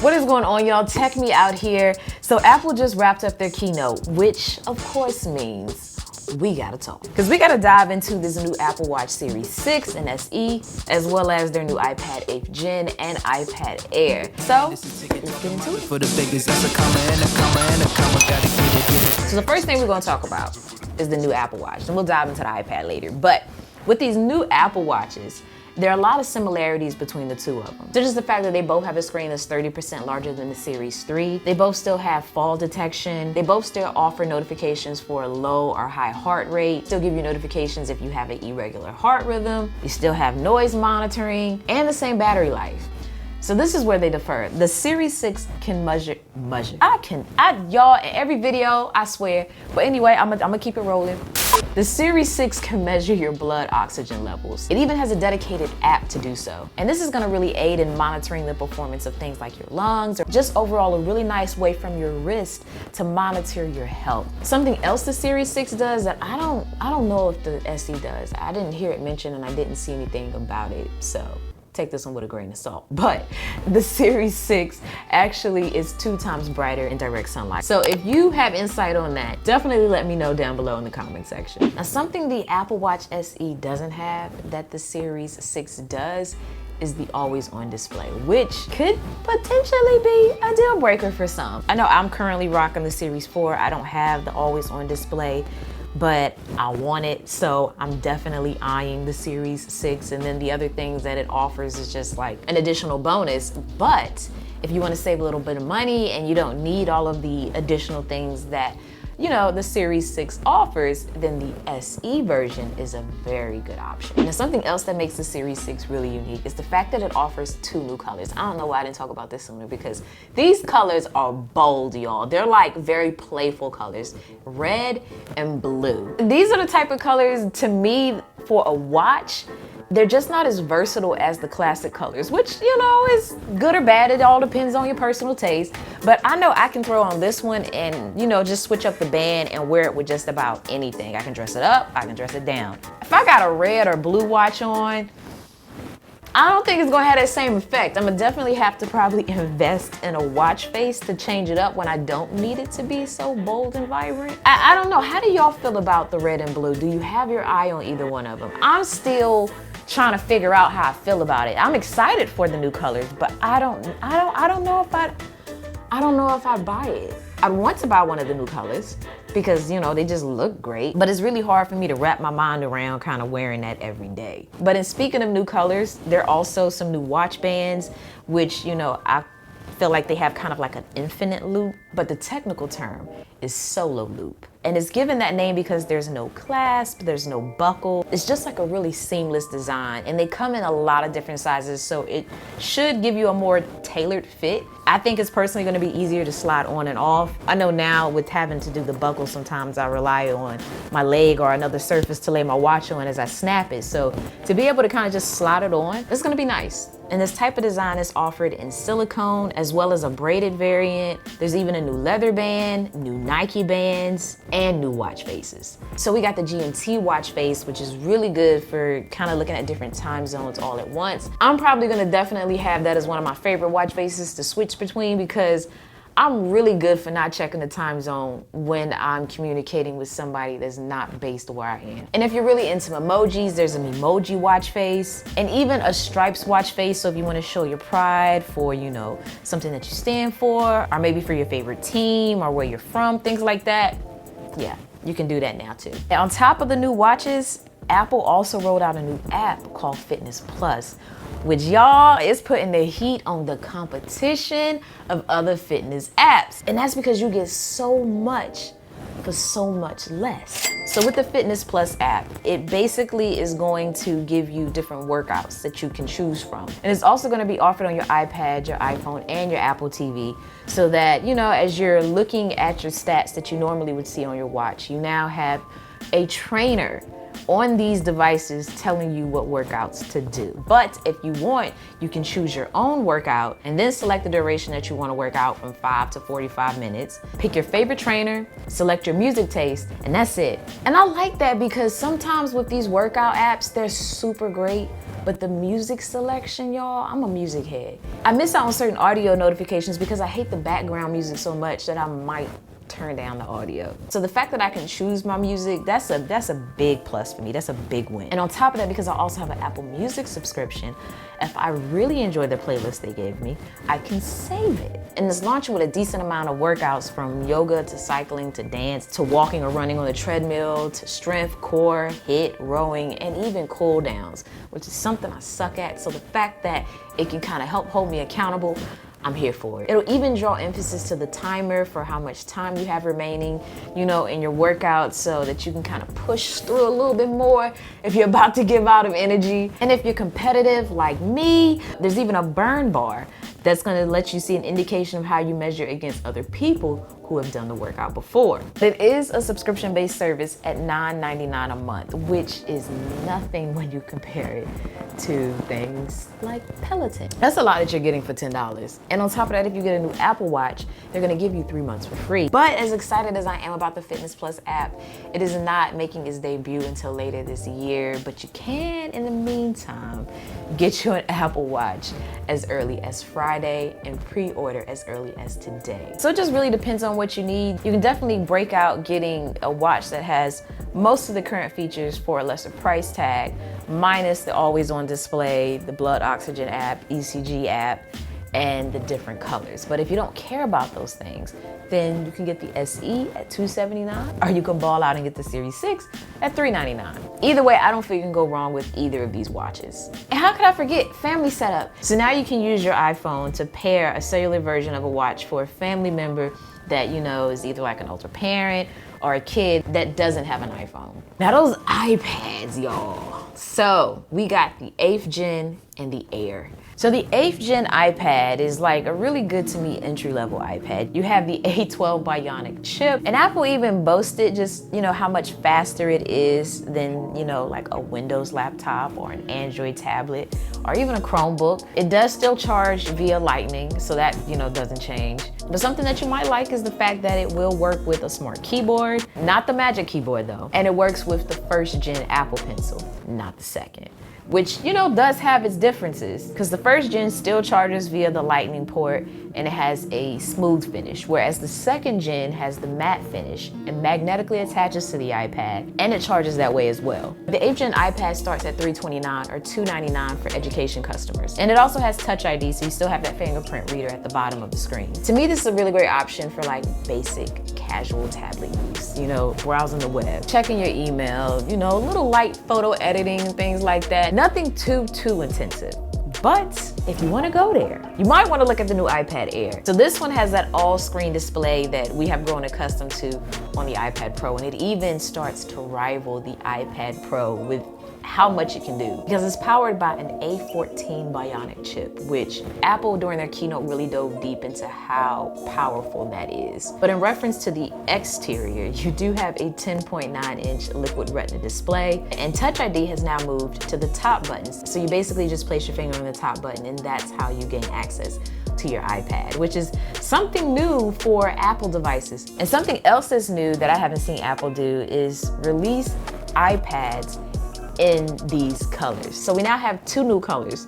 What is going on, y'all? Tech Me out here. So Apple just wrapped up their keynote, which of course means we gotta talk. Because we gotta dive into this new Apple Watch Series 6 and SE, as well as their new iPad 8th Gen and iPad Air. So let's get into it. So the first thing we're gonna talk about is the new Apple Watch, and we'll dive into the iPad later. But with these new Apple Watches, there are a lot of similarities between the two of them. So just the fact that they both have a screen that's 30% larger than the Series 3. They both still have fall detection. They both still offer notifications for a low or high heart rate. Still give you notifications if you have an irregular heart rhythm. You still have noise monitoring and the same battery life. So this is where they differ. The Series 6 can measure. Y'all, in every video, I swear. But anyway, I'm gonna keep it rolling. The Series 6 can measure your blood oxygen levels. It even has a dedicated app to do so. And this is gonna really aid in monitoring the performance of things like your lungs, or just overall a really nice way from your wrist to monitor your health. Something else the Series 6 does that I don't know if the SE does. I didn't hear it mentioned and I didn't see anything about it, so take this one with a grain of salt. But the Series 6 actually is 2 times brighter in direct sunlight. So if you have insight on that, definitely let me know down below in the comment section. Now, something the Apple Watch SE doesn't have that the Series 6 does is the always on display, which could potentially be a deal breaker for some. I know I'm currently rocking the Series 4. I don't have the always on display, but I want it, so I'm definitely eyeing the Series 6. And then the other things that it offers is just like an additional bonus. But if you want to save a little bit of money and you don't need all of the additional things that, you know, the Series 6 offers, then the SE version is a very good option. Now, something else that makes the Series 6 really unique is the fact that it offers 2 new colors. I don't know why I didn't talk about this sooner, because these colors are bold, y'all. They're like very playful colors, red and blue. These are the type of colors, to me, for a watch, they're just not as versatile as the classic colors, which, you know, is good or bad. It all depends on your personal taste. But I know I can throw on this one and, you know, just switch up the band and wear it with just about anything. I can dress it up, I can dress it down. If I got a red or blue watch on, I don't think it's gonna have that same effect. I'm gonna definitely have to probably invest in a watch face to change it up when I don't need it to be so bold and vibrant. I don't know, how do y'all feel about the red and blue? Do you have your eye on either one of them? I'm still trying to figure out how I feel about it. I'm excited for the new colors, but I don't know if I'd buy it. I'd want to buy one of the new colors because, you know, they just look great, but it's really hard for me to wrap my mind around kind of wearing that every day. But in speaking of new colors, there are also some new watch bands, which, you know, I feel like they have kind of like an infinite loop, but the technical term is solo loop. And it's given that name because there's no clasp, there's no buckle. It's just like a really seamless design, and they come in a lot of different sizes, so it should give you a more tailored fit. I think it's personally gonna be easier to slide on and off. I know now with having to do the buckle, sometimes I rely on my leg or another surface to lay my watch on as I snap it. So to be able to kind of just slide it on, it's gonna be nice. And this type of design is offered in silicone as well as a braided variant. There's even a new leather band, new Nike bands, and new watch faces. So we got the GMT watch face, which is really good for kind of looking at different time zones all at once. I'm probably gonna definitely have that as one of my favorite watch faces to switch between, because I'm really good for not checking the time zone when I'm communicating with somebody that's not based where I am. And if you're really into emojis, there's an emoji watch face and even a stripes watch face. So if you want to show your pride for, you know, something that you stand for, or maybe for your favorite team or where you're from, things like that, yeah, you can do that now too. And on top of the new watches, Apple also rolled out a new app called Fitness Plus, which, y'all, is putting the heat on the competition of other fitness apps. And that's because you get so much for so much less. So with the Fitness Plus app, it basically is going to give you different workouts that you can choose from. And it's also gonna be offered on your iPad, your iPhone, and your Apple TV, so that, you know, as you're looking at your stats that you normally would see on your watch, you now have a trainer on these devices telling you what workouts to do. But if you want, you can choose your own workout and then select the duration that you want to work out, from 5 to 45 minutes. Pick your favorite trainer, select your music taste, and that's it. And I like that because sometimes with these workout apps, they're super great, But the music selection, y'all, I'm a music head. I miss out on certain audio notifications because I hate the background music so much that I might turn down the audio. So the fact that I can choose my music, that's a big plus for me. That's a big win. And on top of that, because I also have an Apple Music subscription, if I really enjoy the playlist they gave me, I can save it. And it's launching with a decent amount of workouts, from yoga to cycling to dance to walking or running on the treadmill to strength, core, HIIT, rowing, and even cool downs, which is something I suck at. So the fact that it can kind of help hold me accountable, I'm here for it. It'll even draw emphasis to the timer for how much time you have remaining, you know, in your workout, so that you can kind of push through a little bit more if you're about to give out of energy. And if you're competitive like me, there's even a burn bar that's gonna let you see an indication of how you measure against other people who have done the workout before. It is a subscription-based service at $9.99 a month, which is nothing when you compare it to things like Peloton. That's a lot that you're getting for $10. And on top of that, if you get a new Apple Watch, they're gonna give you 3 months for free. But as excited as I am about the Fitness Plus app, it is not making its debut until later this year, but you can, in the meantime, get you an Apple Watch as early as Friday and pre-order as early as today. So it just really depends on what you need. You can definitely break out getting a watch that has most of the current features for a lesser price tag, minus the always on display, the blood oxygen app, ECG app, and the different colors. But if you don't care about those things, then you can get the SE at $279, or you can ball out and get the Series 6 at $399. Either way, I don't feel you can go wrong with either of these watches. And how could I forget family setup? So now you can use your iPhone to pair a cellular version of a watch for a family member that you know is either like an older parent or a kid that doesn't have an iPhone. Now those iPads, y'all. So we got the 8th gen and the Air. So the 8th gen iPad is like a really good to me entry-level iPad. You have the A12 Bionic chip, and Apple even boasted just, you know, how much faster it is than, you know, like a Windows laptop or an Android tablet or even a Chromebook. It does still charge via Lightning, so that, you know, doesn't change. But something that you might like is the fact that it will work with a smart keyboard, not the Magic Keyboard though. And it works with the 1st gen Apple Pencil, not the 2nd. Which, you know, does have its differences, because the 1st gen still charges via the Lightning port and it has a smooth finish, whereas the 2nd gen has the matte finish and magnetically attaches to the iPad, and it charges that way as well. The 8th gen iPad starts at $329 or $299 for education customers. And it also has Touch ID, so you still have that fingerprint reader at the bottom of the screen. To me, this is a really great option for like basic, casual tablet use, you know, browsing the web, checking your email, you know, a little light photo editing and things like that. Nothing too intensive. But if you want to go there, you might want to look at the new iPad Air. So this one has that all-screen display that we have grown accustomed to on the iPad Pro, and it even starts to rival the iPad Pro with how much it can do, because it's powered by an A14 Bionic chip, which Apple during their keynote really dove deep into how powerful that is. But in reference to the exterior, you do have a 10.9-inch liquid retina display, and Touch ID has now moved to the top buttons. So you basically just place your finger on the top button and that's how you gain access to your iPad, which is something new for Apple devices. And something else that's new that I haven't seen Apple do is release iPads in these colors. So we now have 2 new colors,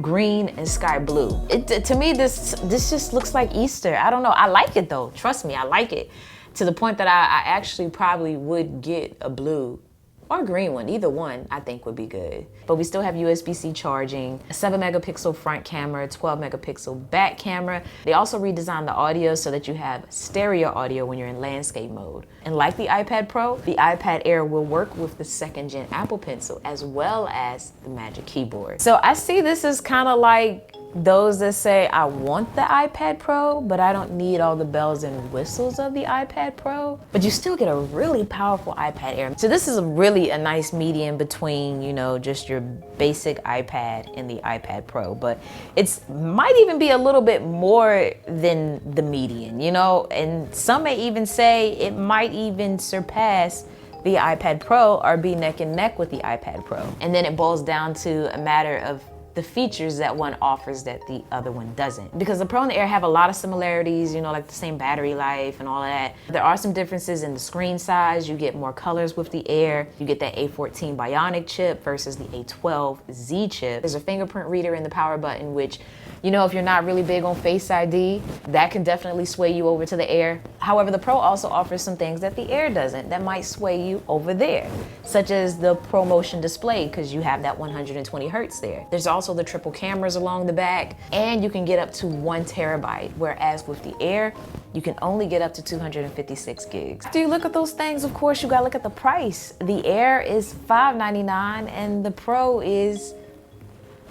green and sky blue. To me, this just looks like Easter. I don't know, I like it though, trust me, I like it. To the point that I actually probably would get a blue or a green one, either one I think would be good. But we still have USB-C charging, a 7-megapixel front camera, 12-megapixel back camera. They also redesigned the audio so that you have stereo audio when you're in landscape mode. And like the iPad Pro, the iPad Air will work with the 2nd gen Apple Pencil as well as the Magic Keyboard. So I see this as kind of like those that say, I want the iPad Pro, but I don't need all the bells and whistles of the iPad Pro. But you still get a really powerful iPad Air. So this is really a nice medium between, you know, just your basic iPad and the iPad Pro. But it might even be a little bit more than the median, you know? And some may even say it might even surpass the iPad Pro or be neck and neck with the iPad Pro. And then it boils down to a matter of the features that one offers that the other one doesn't. Because the Pro and the Air have a lot of similarities, you know, like the same battery life and all of that. There are some differences in the screen size. You get more colors with the Air. You get that A14 Bionic chip versus the A12Z chip. There's a fingerprint reader in the power button, which, you know, if you're not really big on Face ID, that can definitely sway you over to the Air. However, the Pro also offers some things that the Air doesn't that might sway you over there, such as the Pro Motion display, because you have that 120 hertz there. There's also the triple cameras along the back, and you can get up to 1 terabyte, whereas with the Air, you can only get up to 256 gigs. After you look at those things, of course, you gotta look at the price. The Air is $599 and the Pro is,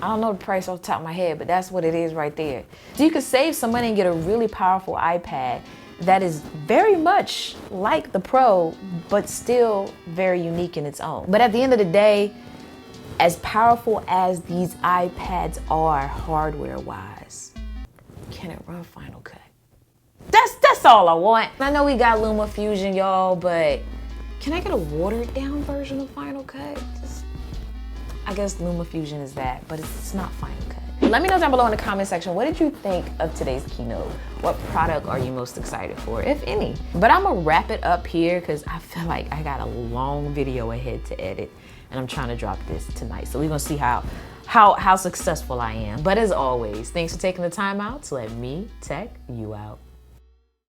I don't know the price off the top of my head, but that's what it is right there. So you could save some money and get a really powerful iPad that is very much like the Pro, but still very unique in its own. But at the end of the day, as powerful as these iPads are hardware-wise, can it run Final Cut? That's all I want. I know we got LumaFusion, y'all, but can I get a watered-down version of Final Cut? I guess LumaFusion is that, but it's not Final Cut. Let me know down below in the comment section, what did you think of today's keynote? What product are you most excited for, if any? But I'm gonna wrap it up here because I feel like I got a long video ahead to edit and I'm trying to drop this tonight. So we're gonna see how successful I am. But as always, thanks for taking the time out to let me tech you out.